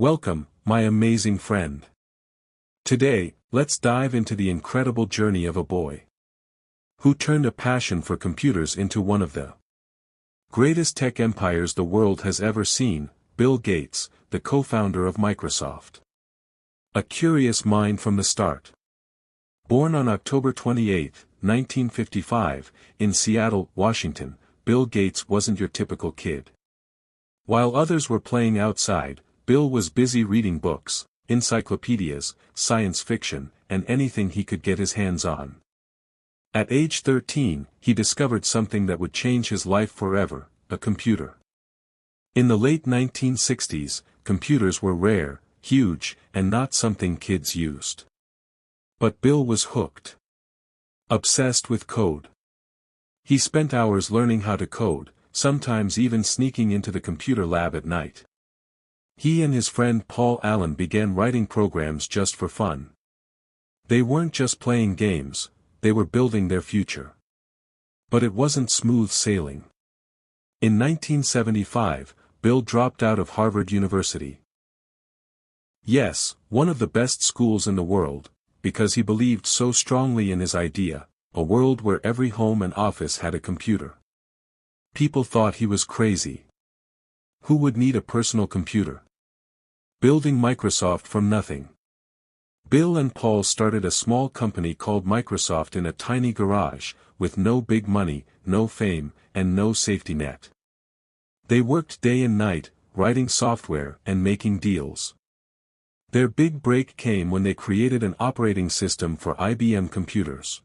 Welcome, my amazing friend. Today, let's dive into the incredible journey of a boy who turned a passion for computers into one of the greatest tech empires the world has ever seen, Bill Gates, the co-founder of Microsoft. A curious mind from the start. Born on October 28, 1955, in Seattle, Washington, Bill Gates wasn't your typical kid. While others were playing outside, Bill was busy reading books, encyclopedias, science fiction, and anything he could get his hands on. At age 13, he discovered something that would change his life forever, a computer. In the late 1960s, computers were rare, huge, and not something kids used. But Bill was hooked. Obsessed with code. He spent hours learning how to code, sometimes even sneaking into the computer lab at night. He and his friend Paul Allen began writing programs just for fun. They weren't just playing games, they were building their future. But it wasn't smooth sailing. In 1975, Bill dropped out of Harvard University. Yes, one of the best schools in the world, because he believed so strongly in his idea, a world where every home and office had a computer. People thought he was crazy. Who would need a personal computer? Building Microsoft from nothing. Bill and Paul started a small company called Microsoft in a tiny garage, with no big money, no fame, and no safety net. They worked day and night, writing software and making deals. Their big break came when they created an operating system for IBM computers.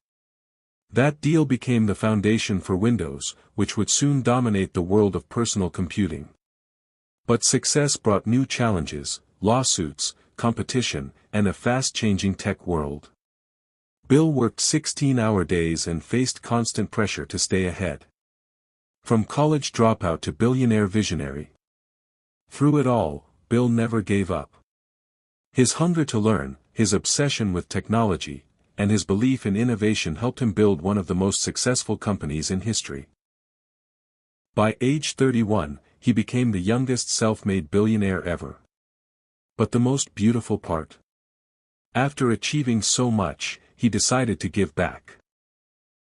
That deal became the foundation for Windows, which would soon dominate the world of personal computing. But success brought new challenges, lawsuits, competition, and a fast-changing tech world. Bill worked 16-hour days and faced constant pressure to stay ahead. From college dropout to billionaire visionary. Through it all, Bill never gave up. His hunger to learn, his obsession with technology, and his belief in innovation helped him build one of the most successful companies in history. By age 31, he became the youngest self-made billionaire ever. But the most beautiful part? After achieving so much, he decided to give back.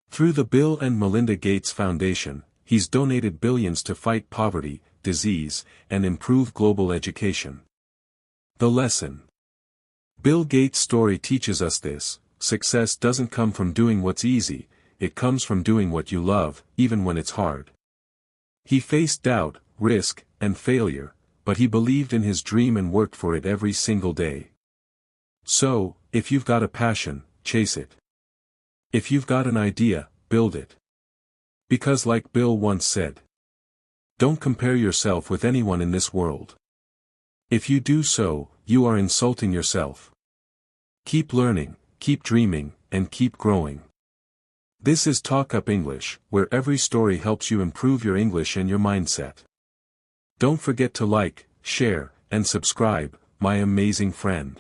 Through the Bill and Melinda Gates Foundation, he's donated billions to fight poverty, disease, and improve global education. The lesson. Bill Gates' story teaches us this: success doesn't come from doing what's easy, it comes from doing what you love, even when it's hard. He faced doubt, risk, and failure, but he believed in his dream and worked for it every single day. So, if you've got a passion, chase it. If you've got an idea, build it. Because like Bill once said, don't compare yourself with anyone in this world. If you do so, you are insulting yourself. Keep learning, keep dreaming, and keep growing. This is TalkUp English, where every story helps you improve your English and your mindset. Don't forget to like, share, and subscribe, my amazing friend.